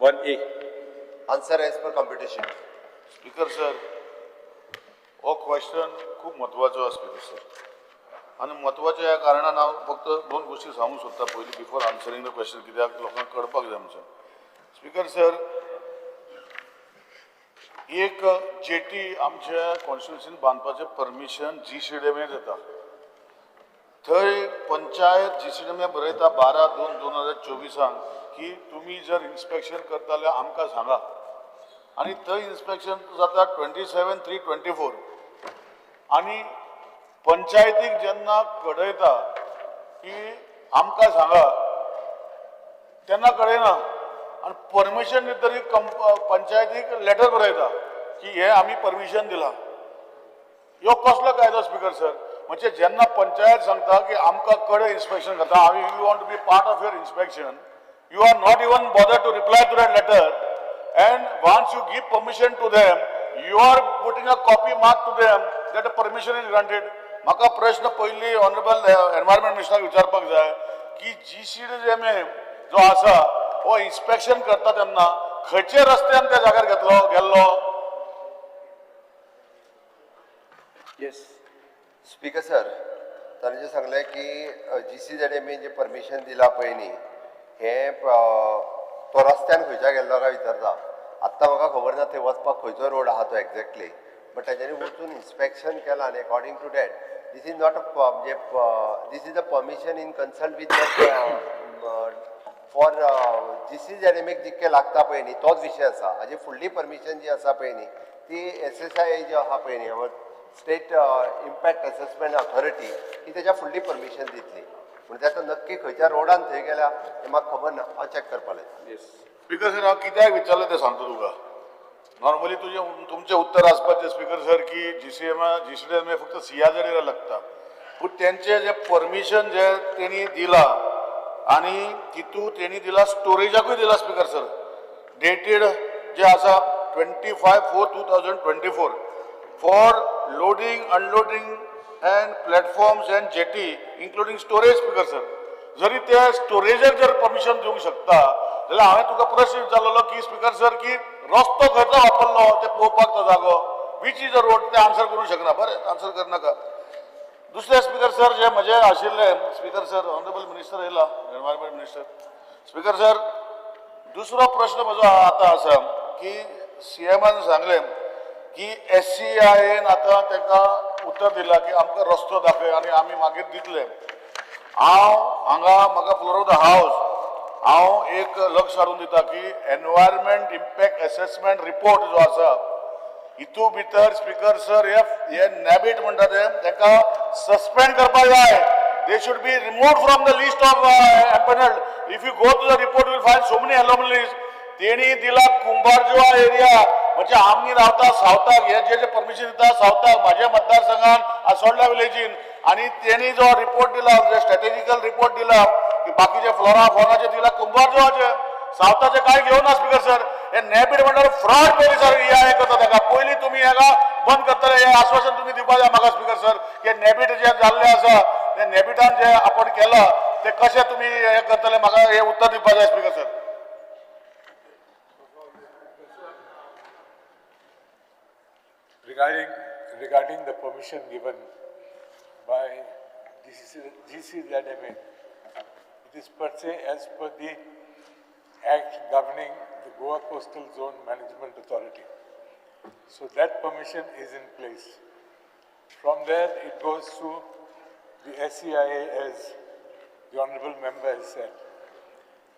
1A. Answer as per computation. Speaker sir, हो question खूप महत्वाचो स्पीकर सर. आणि महत्वाच्या ह्या कारणान हांव फक्त दोन गोष्टी सांगूंक सोदता पयलीं बिफोर आन्सरींग द क्वेश्चन, कित्याक लोकांक कळपाक जाय आमचें. स्पीकर सर, एक जेटी आमच्या कॉन्स्टिट्युन्सीन बांदपाचें परमिशन GCDMA जाता. थंय पंचायत GCDMA बरयता 12/2/2024 की तुम्ही जर इन्स्पेक्शन करता जाल्यार आमकां सांगा. आणि थंय इन्स्पेक्शन जाता 27/3/24 आणि पंचायतीक जेन्ना कळयता की आमकां सांगा तेन्ना कळयना आणि परमिशन दितरी पंचायतीक लेटर बरयता की हे आमी परमिशन दिला. ह्यो कसलो कायदो स्पीकर सर? म्हणजे जेन्ना पंचायत सांगता की आमकां कळे इन्स्पेक्शन करता, you want to be part of your inspection, you are not even bothered to reply to that letter, and once you give permission to them, you are putting a copy mark to them that a permission is granted. म्हाका प्रश्न पयली honourable environment मिनिस्टराक विचारपाक जाय की GCDMA जो आसा हो inspection करता तेन्ना खंयचे रस्त्यान त्या जाग्यार गेल्लो? Yes. स्पीकर सर, ताणें जे सांगलें की GCDMA जे परमिशन दिला पळय न्ही, हे तो रस्त्यान खंयच्या गेल्लो काय विचारता. आत्तां म्हाका खबर ना थंय वचपाक खंयचो रोड आहा तो एक्झॅक्टली, बट तांच्यांनी वचून इन्स्पेक्शन केलां आनी according to that this is not a म्हणजे this is a permission in consult with for GCDMA जितकें लागता पळय न्ही तोच विशय आसा. हाजी फुडली परमिशन जी आसा पळय न्ही ती SSIA जी आहा पळय न्ही स्टेट इम्पॅक्ट असेसमेंट ऑथॉरिटी ही त्याच्या फुडली परमिशन दितली. म्हणजे आता नक्की खंयच्या रोडान थंय गेल्या हें म्हाका खबर ना, हांव चॅक करपाक लायता. स्पीकर सर, हांव कित्याक विचारलें तें सांगता तुका. नॉर्मली तुमचें उत्तर आसपाचें स्पीकर सर की GCDMA फक्त सियाजडेर लागता, पूण तेंचें जें परमिशन जें तेणी दिलां आनी तितू तेणी दिला स्टोरेजाकूय दिला स्पीकर सर, डेटेड जे आसा 25/4/2024 for loading unloading and platforms and jetty including storage speaker sir. जरी त्या स्टोरेजर जर परमिशन दिवंक शकता जाल्यार हांवें तुका प्रश्न विचारलेलो की स्पीकर सर की रस्तो खंयचो वापरलो ते पळोवपाक तो जागो विच इज अ रोड, ते आन्सर करूंक शकना. बरें, आन्सर करनाका. दुसरें स्पीकर सर जे म्हजें आशिल्लें स्पीकर सर, ऑनरेबल मिनिस्टर येयला, एनवायरमेंट मिनिस्टर. स्पीकर सर, दुसरो प्रश्न म्हजो आतां आसा की CMन सांगलें की SCIAन आतां ताका उत्तर दिला की आमकां रस्तो दाखय आनी आमी मागीर दितले. म्हाका फ्लोर ऑफ द हावस हांव एक लक्ष हाडून दिता की एनवायरमेंट इम्पॅक्ट असेसमेंट रिपोर्ट जो आसा हितू भितर स्पीकर सर हे नॅबिट म्हणटा तेका सस्पेंड करपाक जाय. They should be removed from the list of empanelled. If you go to the report you will find so many anomalies. तेणी दिला कुंभारजुआ एरिया, म्हणजे आमनी रावता सावताक, हे जे परमिशन दिता सावताक म्हाज्या मतदारसंघान आसोळ्या विलेजीन, आणि तेणी जो रिपोर्ट दिला जो स्ट्रॅटेजिकल रिपोर्ट दिला की बाकीचे फ्लोरा फॉनाचे दिला कुंभारजुआचे, सावताचे काय घेवना स्पीकर सर. हे नॅबिड म्हणल्यार फ्रॉड पोलिसांक हे करता ताका पयलीं तुमी हेका बंद करतले हे आश्वासन तुमी दिवपाक जाय म्हाका स्पीकर सर. हे नॅबिड जे जाल्ले आसा ते नॅबिडान जे आपण केला ते कशें तुमी हे करतले म्हाका हे उत्तर दिवपाक जाय speaker sir. Regarding the permission given by GCDMA, it is per se as per the Act governing the Goa Coastal Zone Management Authority. So that permission is in place. From there, it goes to the SCIA, as the Honourable Member has said.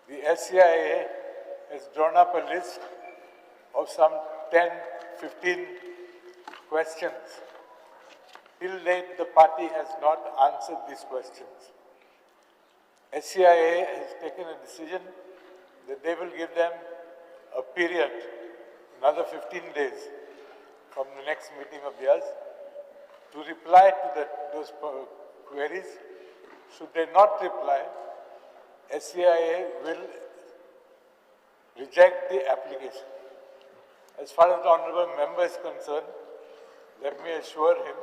The SCIA has drawn up a list of some 10-15 questions. Till date, the party has not answered these questions. SCIA has taken a decision that they will give them a period, another 15 days from the next meeting of theirs, to reply to those queries. Should they not reply, SCIA will reject the application. As far as the Honourable Member is concerned, let me assure him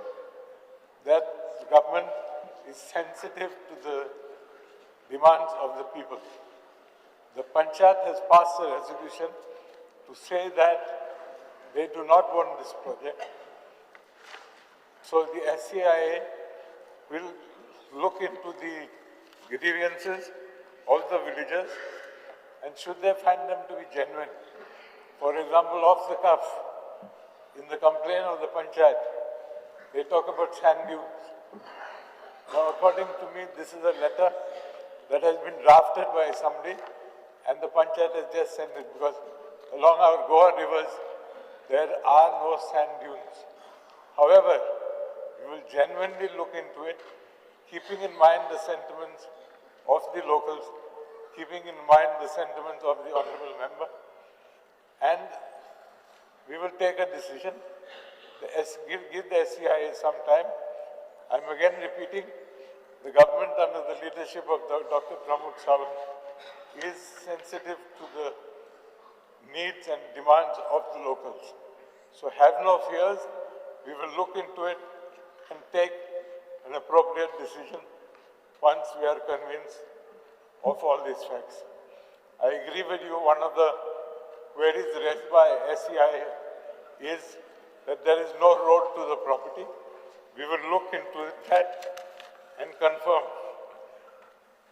that the government is sensitive to the demands of the people. the Panchayat has passed a resolution to say that they do not want this project. So the SCIA will look into the grievances of the villagers, and should they find them to be genuine, for example, off the cuff, in the complaint of the Panchayat, they talk about sand dunes. Now, according to me, this is a letter that has been drafted by somebody, and the Panchayat has just sent it, because along our Goa rivers, there are no sand dunes. However, we will genuinely look into it, keeping in mind the sentiments of the locals, keeping in mind the sentiments of the honorable member, and we will take a decision. Give the SCIA some time. I'm again repeating, the government under the leadership of Dr. Pramod Sawant is sensitive to the needs and demands of the locals. So have no fears. We will look into it and take an appropriate decision once we are convinced of all these facts. I agree with you. One of the queries raised by SCIA is that there is no road to the property. We will look into that and confirm.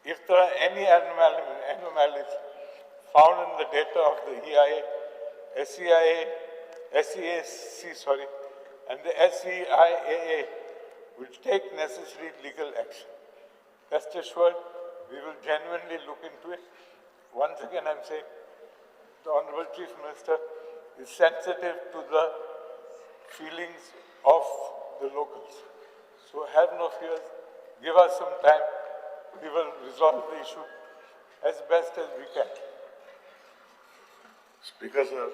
If there are any anomalies found in the data of the EIA, SCAC, and the SCIAA will take necessary legal action. Rest assured, we will genuinely look into it. Once again, I'm saying, the Honorable Chief Minister is sensitive to the feelings of the locals. So have no fears. Give us some time. We will resolve the issue as best as we can. Speaker sir,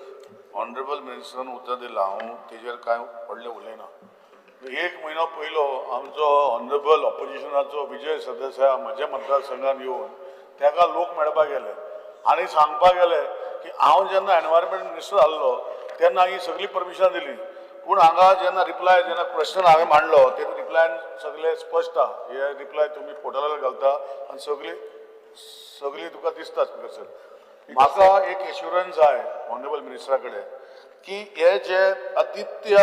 honourable मिनिस्टरान उतर दिला हांव तेजेर कांय व्हडलें उलयना. एक म्हयनो पयलो आमचो ऑनरेबल ऑपोजिशनाचो विजय सरदेसाय म्हज्या मतदारसंघात येवन ताका लोक मेळपाक गेले आनी सांगपाक गेले की हांव जेन्ना एनवायरमेंट मिनिस्टर जाल्लो तेन्ना ही सगळी परमिशन दिली, पूण हांगा जेन्ना रिप्लाय जेन्ना क्वेश्चन हांवें मांडलो ते रिप्लायन सगळे स्पश्ट आहा. हे रिप्लाय तुमी पोर्टलार घालता आनी सगळी तुका दिसता स्पीकर सर. म्हाका एक एश्युरन्स जाय ऑनरेबल मिनिस्टरा कडेन की हे जे Aditya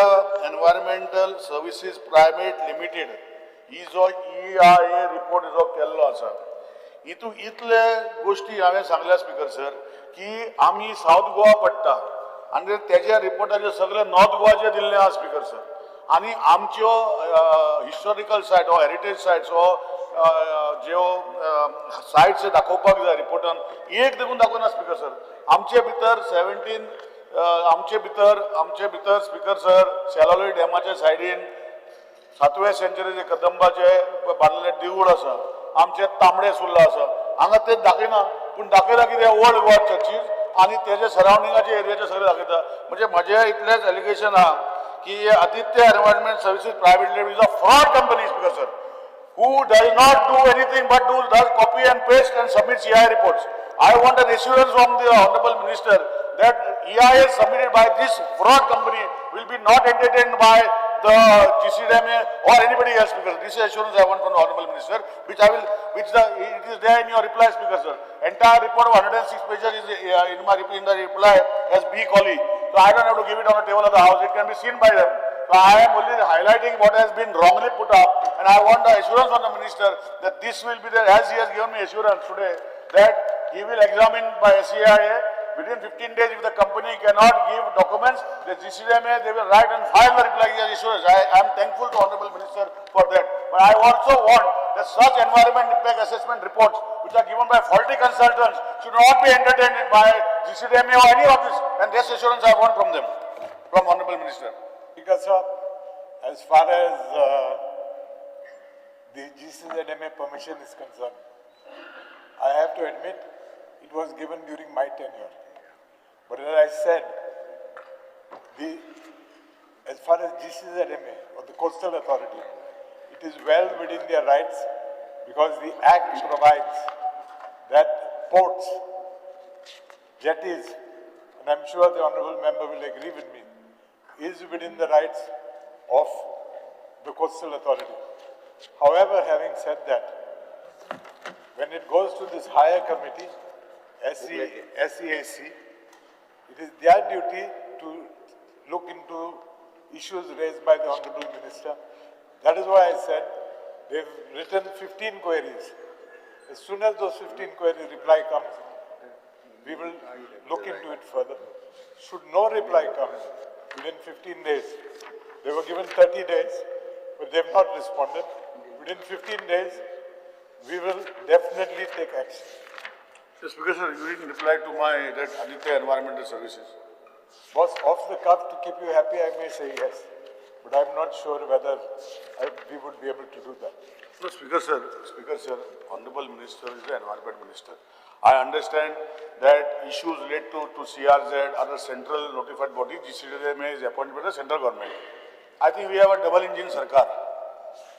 environmental services private limited ही जो EIA रिपोर्ट जो केल्लो आसा हितून इतले गोष्टी हांवें सांगल्या स्पीकर सर की आमी सावथ गोवा पडटा आनी तेज्या रिपोर्टाचे सगळे नॉर्थ गोवाचे दिल्ले आहा स्पीकर सर. आनी आमच्यो हिस्टॉरिकल सायट हो हेरिटेज सायट्स हो ज्यो सायट्स दाखोवपाक जाय रिपोर्टान एक देखून दाखोवना स्पीकर सर. आमचे भितर आमचे भितर स्पीकर सर सेलालोय डॅमाच्या सायडीन 7व्या सेंचुरीचे कदंबाचे बांदलेले देवूळ आसा, आमचे तांबडे सुर्ला आसा, हांगा ते दाखयना. पूण दाखयता कितें ओल्ड गोवा चर्चीज आनी तेजे सरावंडिंगाचे एरियाचे सगळे दाखयता. म्हणजे म्हजें इतलेंच एलिगेशन आहा की Aditya environment services private limited is a fraud company speaker sir, who does not do anything but does copy and paste and submits EIA reports. I want an assurance from the Honorable Minister that EIA submitted by this fraud company will be not entertained by the GCDMA or anybody else, because this assurance I want from the Honorable Minister, it is there in your reply, Speaker sir. Entire report of 106 pages is in the reply as B. Colley. So I don't have to give it on the table of the House. It can be seen by them. So I am only highlighting what has been wrongly put up, and I want the assurance from the Minister that this will be there, as he has given me assurance today, that he will examine by SCIA within 15 days. If the company cannot give documents, the GCDMA, they will write and file the reply as assurance. I am thankful to Honorable Minister for that. But I also want that such environment impact assessment reports, which are given by faulty consultants, should not be entertained by GCDMA or any of this. And this assurance I want from them, from Honorable Minister. Because as far as the GCZMA permission is concerned, I have to admit it was given during my tenure. But as I said, as far as GCZMA or the Coastal Authority, it is well within their rights, because the Act provides that ports, jetties, and I'm sure the Honourable Member will agree with me, is within the rights of the Coastal Authority. However, having said that, when it goes to this higher committee, SEAC, it is their duty to look into issues raised by the Honorable Minister. That is why I said they've written 15 queries. As soon as those 15 queries reply comes, we will look into it further. Should no reply come within 15 days, they were given 30 days, but they have not responded. Within 15 days, we will definitely take action. Yes, because sir, you didn't reply to my that Aditya Environmental Services. Boss, off the cuff, to keep you happy, I may say yes, but I'm not sure whether we would be able to do that. No, Speaker sir, Honorable Minister is the Environment Minister. I understand that issues related to CRZ, other central notified body, GCDMA is appointed by the central government. I think we have a double engine Sarkar.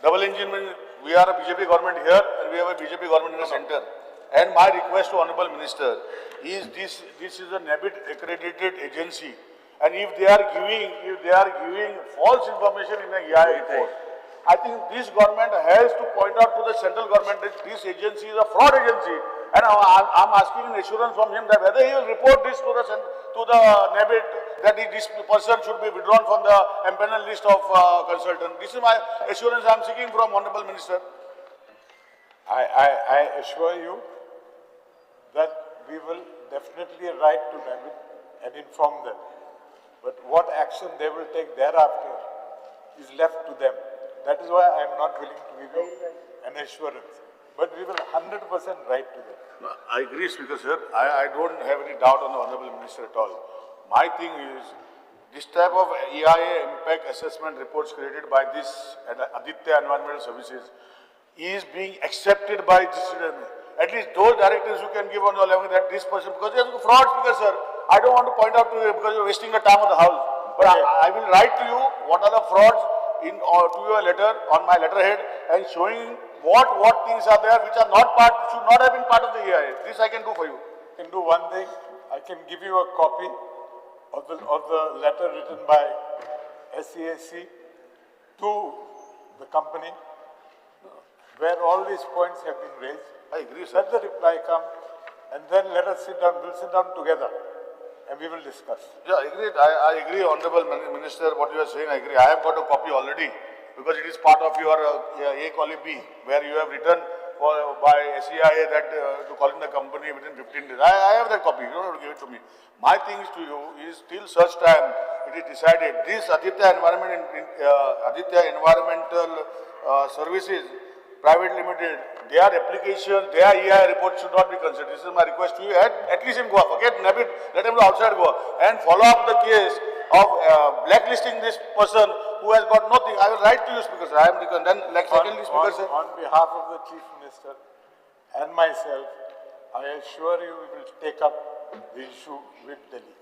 Double engine means we are a BJP government here and we have a BJP government in the center. And my request to Honorable Minister is this is a NABID accredited agency, and if they are giving false information in a EIA report, I think this government has to point out to the central government that this agency is a fraud agency, and I'm asking an assurance from him that whether he will report this to the NABID that this person should be withdrawn from the empanel list of consultants. This is my assurance I'm seeking from Honorable Minister. I assure you that we will definitely write to NABID and inform them. But what action they will take thereafter is left to them. That is why I am not willing to give you an assurance. But we will 100% write to them. No, I agree, Speaker sir. I don't have any doubt on the Honorable Minister at all. My thing is, this type of EIA impact assessment reports created by this Aditya Environmental Services is being accepted by GCDMA. At least those directives you can give on your level that this person, because there's a fraud, Speaker sir. I don't want to point out to you because you're wasting the time of the house. But I will write to you what are the frauds to your letter, on my letterhead, and showing what things are there which are not should not have been part of the EIA. This I can do for you. I can do one thing. I can give you a copy of the letter written by SEAC to the company, where all these points have been raised. I agree, sir. Let the reply come, and then let us sit down. We'll sit down together, and we will discuss. Yeah, I agree. I agree, Honorable Minister, what you are saying, I agree. I have got a copy already, because it is part of your A column B, where you have written by SEIA that to calling the company within 15 days. I have that copy. You don't have to give it to me. My thing is to you is till such time it is decided this Aditya Environmental Services Private Limited, their application, their EIA report should not be considered. This is my request to you, at least in Goa. Forget NABID, let him go outside Goa and follow up the case of blacklisting this person who has got nothing. I will write to you, Speaker sir. I am then, like secondly, Speaker sir. On behalf of the Chief Minister and myself, I assure you we will take up the issue with Delhi.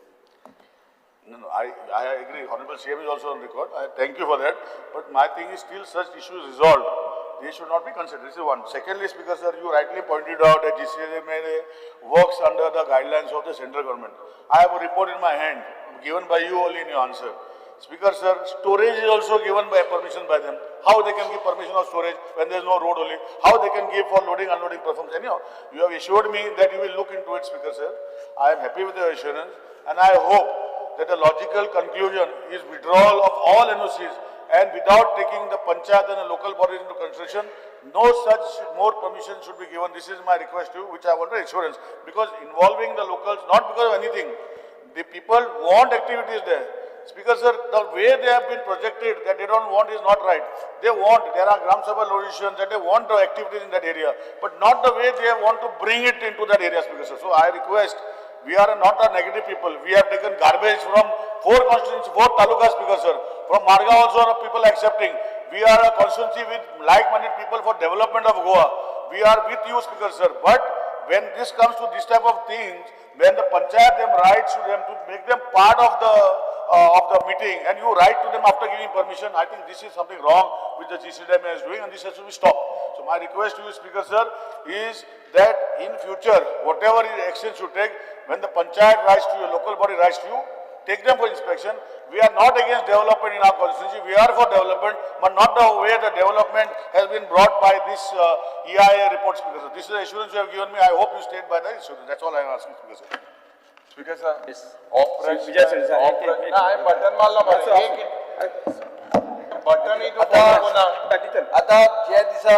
No, I agree. Honorable CM is also on record. I thank you for that. But my thing is still such issues resolved. They should not be considered. This is one. Secondly, Speaker sir, you rightly pointed out that GCDMA works under the guidelines of the central government. I have a report in my hand given by you only in your answer. Speaker sir, storage is also given by permission by them. How they can give permission of storage when there is no road only? How they can give for loading, unloading performance? Anyhow, you have assured me that you will look into it, Speaker sir. I am happy with your assurance, and I hope that the logical conclusion is withdrawal of all NOCs, and without taking the panchayat and the local bodies into consideration, no such more permission should be given. This is my request to you, which I want assurance, because involving the locals, not because of anything, the people want activities there. Speaker sir, the way they have been projected that they don't want is not right. There are Gram Sabha resolutions that they want the activities in that area, but not the way they want to bring it into that area, Speaker sir. So I request, we are not a negative people. We have taken garbage from 4 constituencies, 4 talukas, Speaker sir. From Marga also people accepting. We are a constituency with like-minded people for development of Goa. We are with you, Speaker sir. But when this comes to this type of things, when the panchayat them writes to them to make them part of the meeting, and you write to them after giving permission, I think this is something wrong which the GCDMA is doing, and this has to be stopped. So my request to you, Speaker sir, is that in future, whatever action you take, when the panchayat writes to you, local body writes to you, take them for inspection. We are not against development in our constituency. We are for development, but not the way the development has been brought by this EIA report, Speaker sir. This is the assurance you have given me. I hope you stayed by the assurance. That's all I am asking, Speaker sir. Speaker sir. Yes. Operation. नाही button मारला button इथं आता ज्या दिसा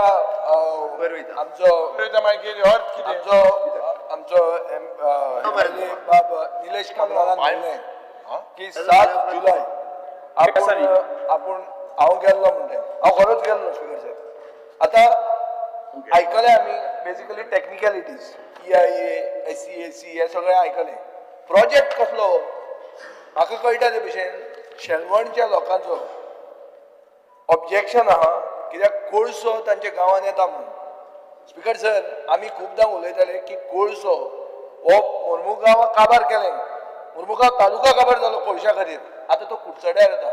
आमचो निलेश कामरान म्हणलें की 7 जुलय आपण हांव गेल्लो म्हणलें हांव खरोच गेल्लो स्पीकर साहेब आता आयकलें आमी बेसिकली टेक्निकलिटीज EIA SEAC हे सगळें आयकलें प्रोजेक्ट कसलो म्हाका कळटा ते भशेन शेलवणच्या लोकांचो ऑब्जेक्शन आहा कित्याक कोळसो तांच्या गांवांत येता म्हणून स्पीकर सर आमी खूबदां उलयताले की कोळसो हो मुर्मुगांव काबार केलें मुर्मुगांव तालुका काबार जालो कोळशा खातीर आतां तो कुडचड्यार येता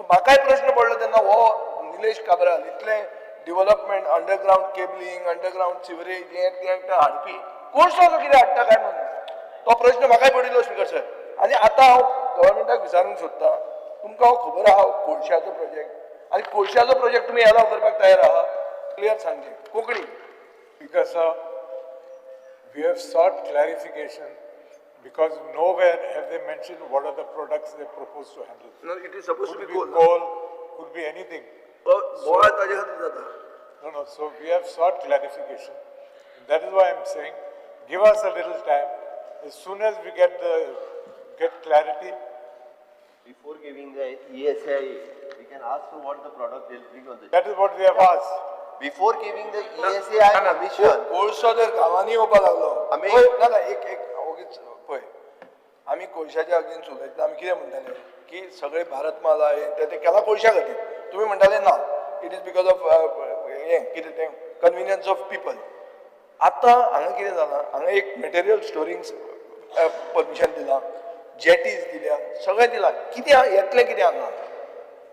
म्हाकाय प्रश्न पडलो तेन्ना हो निलेश काब्राल इतलें development underground cabling underground sewerage हें तें हाडपी कोळसो कितें हाडटा काय म्हणून तो प्रश्न म्हाकाय पडिल्लो स्पीकर सर आनी आतां हांव गव्हर्मेंटाक विचारूंक सोदतां तुमकां खबर आहा कोळशाचो प्रोजेक्ट आनी कोळशाचो प्रोजेक्ट तुमी एलाव करपाक तयार आहा क्लियर सांगचें Konkani Because we have sought clarification because nowhere have they mentioned what are the products they propose to handle. No, it is supposed to Could be be coal. coal, could be anything. बोवाळ ताजे खातीर जाता No, so we have sought clarification. And that is why I'm saying, give us a little time. As soon as we get clarity, Before giving the ESI, we can ask for what the product they'll bring on the. that is what we have asked. Before giving the ESI commission, कोळसो जर गांवांनी येवपाक लागलो आमी- पळय, ना ना एक ओगीच पळय आमी कोळशाच्या अगेन्स्ट उलयतना आमी कितें म्हणटाले की सगळे भारतमाला ते केला कोळशा खातीर तुमी म्हणटाले ना इट इज बिकॉज ऑफ हें कितें तें कन्विनियन्स ऑफ पीपल आतां हांगा कितें जालां हांगा एक मटेरियल स्टोरिंग परमिशन दिलां जेटीज दिल्या सगळें दिलां कितें येतलें कितें हांगा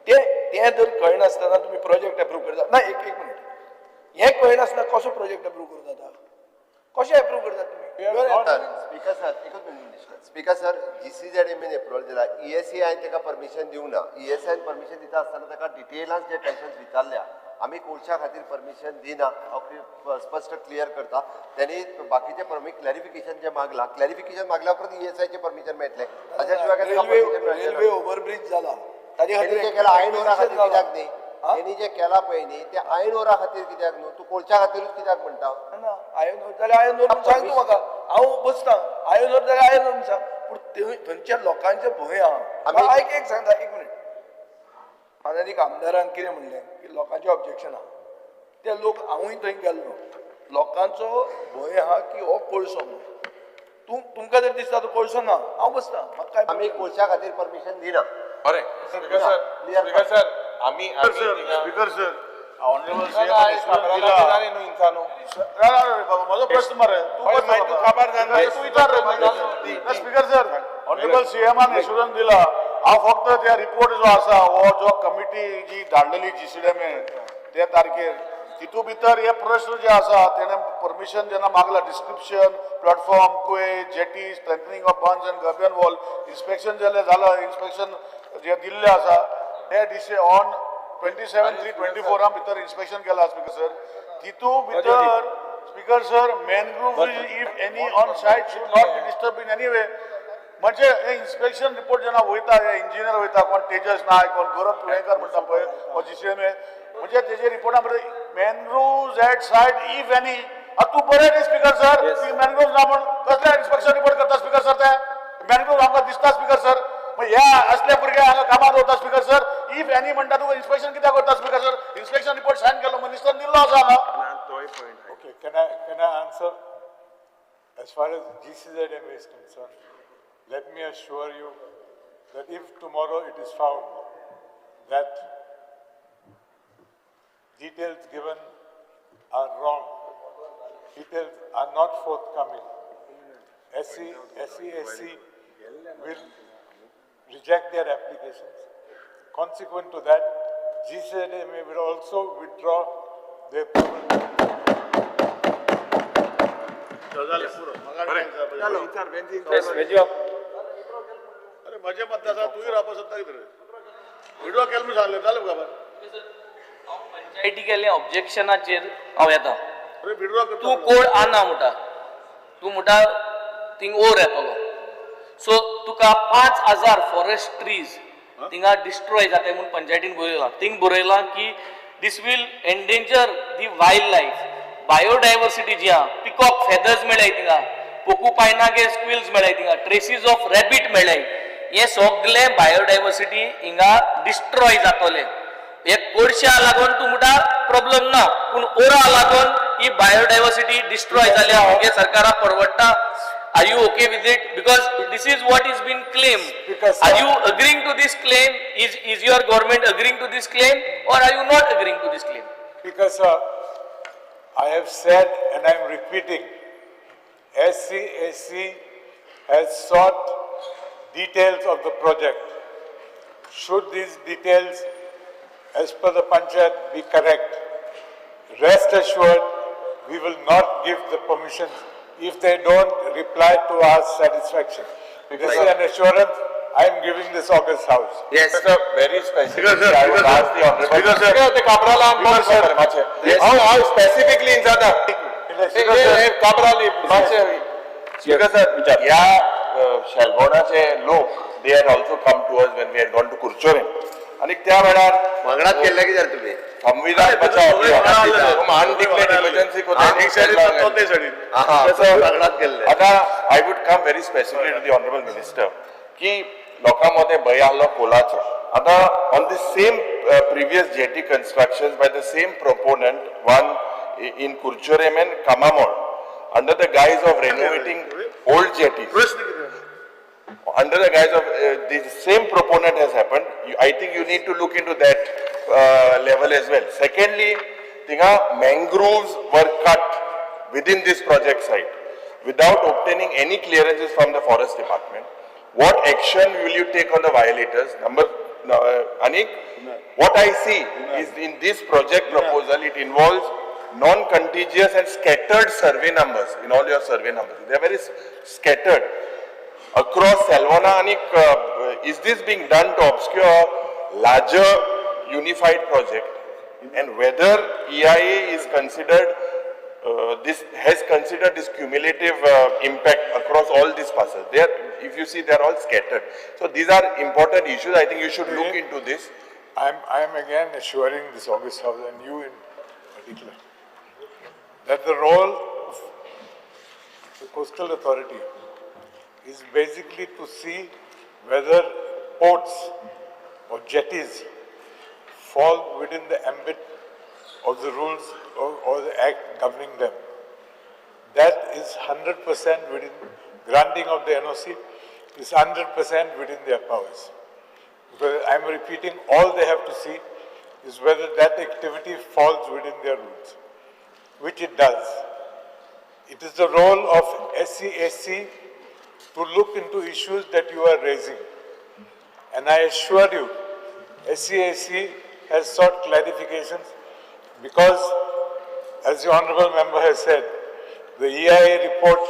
तें जर कळनासतना तुमी प्रोजेक्ट एप्रूव करता ना एक मिनीट हें कळनासतना कसो प्रोजेक्ट एप्रूव करूं जाता कशें एप्रूव करता तुमी स्पीकर सर एकच minute speaker sir GCZMA approval दिला ESI हांवें ताका परमिशन दिवंक ना ESI परमिशन दिता आसतना ताका डिटेलान जे क्वेश्चन्स विचारल्या आमी कोळशा खातीर परमिशन दिना हांव स्पश्ट क्लियर करता त्यांनी बाकीचे क्लॅरिफिकेशन जे मागला क्लॅरिफिकेशन मागल्या उपरांत ESI चे परमिशन मेळटलें ताच्या शिवाय काय ताका permission मेळचें ना. रेल्वे ओव्हरब्रिज जाला ताजे त्यांनी जे केला आयन ओरा खातीर कित्याक न्ही त्यांनी जे केला पळय न्ही ते आयन ओरा खातीर कित्याक न्हू तूं कोळशा खातीरूच कित्याक म्हणटा ना आयन जाल्यार आयन म्हणून सांग तूं म्हाका हांव बसतां आयन जाल्यार आयन म्हणून सांग पूण थंयच्या लोकांचे भंय आहा आयक एक सांगता एक मिनीट आनी आमदारान कितें म्हणलें की लोकांचें ऑब्जेक्शन आहा ते लोक हांवूय थंय गेल्लो लोकांचो भंय आहा की हो कोळसो म्हणून तुमकां जर दिसता तो कोळसो ना हांव बसतां म्हाका काय आमी कोळशा खातीर परमिशन दिना अरे स्पीकर सर आम्ही स्पीकर सर ऑनरेबल न्हू माझा प्रश्न मरे तू खबर तू विचार रे स्पीकर सर ऑनरेबल सीएमान एश्युरन्स दिला हांव फक्त त्या रिपोर्ट जो आसा हो जो कमिटी जी धाडलेली GCDMA त्या तारखेर तितू भितर हे प्रश्न जे आसा तेणे परमिशन जेन्ना मागला डिस्क्रिप्शन प्लॅटफॉर्म कुवे jetty strengthening of bunds and gabion wall inspection जेन्ना झालं इन्स्पेक्शन जे दिल्ले आसा ते ऑन 27/3/24 भितर इन्स्पेक्शन केला स्पीकर सर तितू भितर speaker sir mangrove if any on site should not be disturb in any way म्हणजे हे इन्स्पेक्शन रिपोर्ट जेन्ना वयता हे इंजिनियर वयता कोण तेजस नायक कोण गौरव तुळेकर म्हणटा पळय हो GCDMA म्हणजे तेजे रिपोर्टा भितर mangrove at site if any तू बरें न्ही स्पीकर सर ती मॅनग्रोव्ह ना म्हण कसले इन्स्पेक्शन रिपोर्ट करता स्पीकर सर ते मॅनग्रोव्ह आमकां दिसता स्पीकर सर ह्या असले भुरगे हांगा कामार वता स्पीकर सर इफ एनी म्हणटा तुका इन्स्पेक्शन कित्याक करता speaker sir inspection report sign केलो मिनिस्टर दिल्लो आसा हांगा okay, can I answer? As far as GCZMA is concerned, let me assure you that if tomorrow it is found that details given are wrong, details are not forthcoming, SEAC will reject their applications. Consequent to that, GCDMA will also withdraw their approval. म्हजे मत आसा तुवें रावपाक सोदता कितें रे withdraw केलें म्हूण सांगलें जालें खबर पंचायती केल्ले ऑब्जेक्शनाचेर हांव येता अरे विड्रॉ करता तूं कोड आना म्हणटा तूं म्हणटा थिंग ओवर येतलो सो तुका 5,000 फॉरेस्ट ट्रीज थिंगा डिस्ट्रॉय जाताय म्हणून पंचायतीन बरयलां थिंग बरयलां की दीस वील एंडेंजर दी वायल्ड लायफ बायोडायवर्सिटी जी आहा पिकॉक फेदर्स मेळ्ळाय थिंगा पोकुपायनागे स्क्विल्स मेळ्ळाय थिंगा ट्रेसीस ऑफ रॅबीट मेळ्ळाय हे सगळे बायोडायवर्सिटी हिंगा डिस्ट्रॉय जातले हे कोडशा लागून तूं म्हणटा प्रॉब्लेम ना पूण ओरा लागून ही बायोडायवर्सिटी डिस्ट्रॉय जाल्या हे सरकाराक परवडटा Are you okay with it? Because this is what is been claimed. Because, are you agreeing to this claim? Is your government agreeing to this claim, or are you not agreeing to this claim? Because I have said and I am repeating, SCAC has sought details of the project. Should these details, as per the Panchayat, be correct, rest assured we will not give the permissions if they don't reply to our satisfaction. This is an assurance I am giving this August House. Yes. Sir, very specific. Because, I would ask the honorable. Because, sir. ते काबराला आम कोण sir माचे. How specifically in जाता. हे काबराली माचे. Because sir, या शेलगोणाचे लोक they had also come to us when we had gone to Kurchore. आणि त्या वेळार वांगडात केल्ले कितें तुमी संविधान बचाव मान डिक्लेअर्ड इमर्जन्सी एक सायडीन तो ते सायडीन वांगडात केल्ले आता I would come very specifically to the honourable minister की लोकांमध्ये भय आलो कोलाचो आता on the same previous jetty construction by the same proponent one in Curchorem and कामामोळ under the guise of renovating old jetties under the guise of the same proponent has happened. I think you need to look into that level as well. Secondly, mangroves were cut within this project site without obtaining any clearances from the forest department. What action will you take on the violators? Anik, what I see is in this project proposal, it involves non-contiguous and scattered survey numbers in all your survey numbers. They are very scattered. Across Salvona, Anik, is this being done to obscure larger unified project? And whether EIA is considered, has considered this cumulative impact across all these parcels? They are, if you see, they are all scattered. So these are important issues. I think you should look into this. I am again assuring this August House and you in particular that the role of the Coastal Authority is basically to see whether ports or jetties fall within the ambit of the rules or the act governing them. That is 100% within granting of the NOC is 100% within their powers. Because I am repeating, all they have to see is whether that activity falls within their rules, which it does. It is the role of SCAC to look into issues that you are raising. And I assure you, SCAC has sought clarifications because, as the Honourable Member has said, the EIA report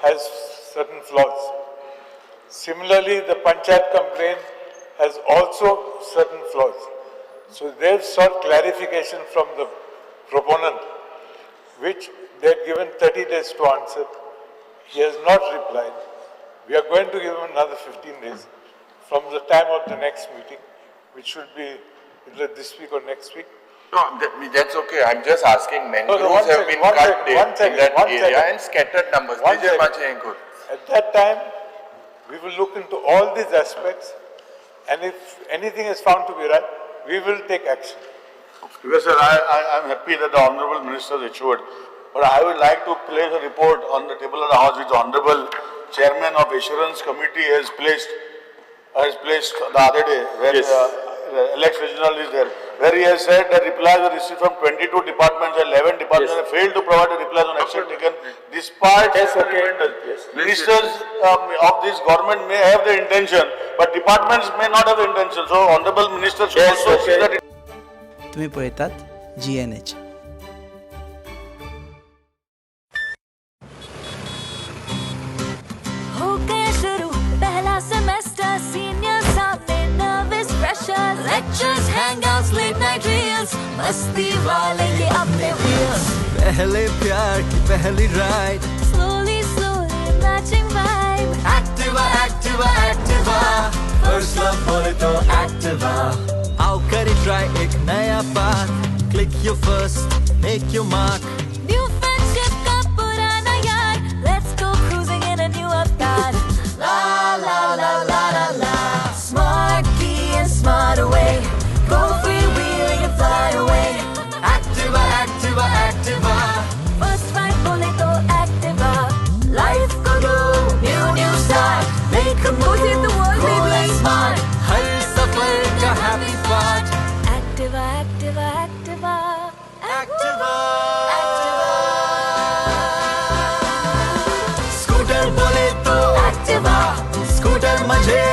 has certain flaws. Similarly, the Panchayat complaint has also certain flaws. So they have sought clarification from the proponent, which they had given 30 days to answer. He has not replied. We are going to give him another 15 days from the time of the next meeting, which should be either this week or next week. No, that's okay. I'm just asking. Mangroves have been cut in that area and scattered numbers. At that time, we will look into all these aspects, and if anything is found to be right, we will take action. Because sir, I'm happy that the Honourable Minister has assured, but I would like to place a report on the table of the House which the Honourable Chairman of Assurance Committee has placed the other day, where Alex Regional is there, where he has said that replies were received from 22 departments, 11 departments have failed to provide the replies on action taken, despite ministers of this government may have the intention, but departments may not have the intention. So Honourable Minister should also see that. तुम्ही पळयतात GNH. हो गया शुरू पहला semester scene मस्ती वाले ये अपने wheels. पहले प्यार की पहली ride. Slowly, slowly matching vibe. Activa, Activa, Activa. First love बोले तो Activa. आओ करें try एक नया path. Click your first, make your mark. New friendship का पुराना यार. Let's go cruising in a new avatar. La la la la la la. Smart key and smart away. Go freewheeling and fly away. Activa, Activa, Activa. First ride बोले तो Activa. Life को दो new start. Make a move, hit the world, Roll baby. and smart. हर सफर का happy part. Activa, Activa, Activa. Activa. Scooter बोले तो Activa. Scooter मजे.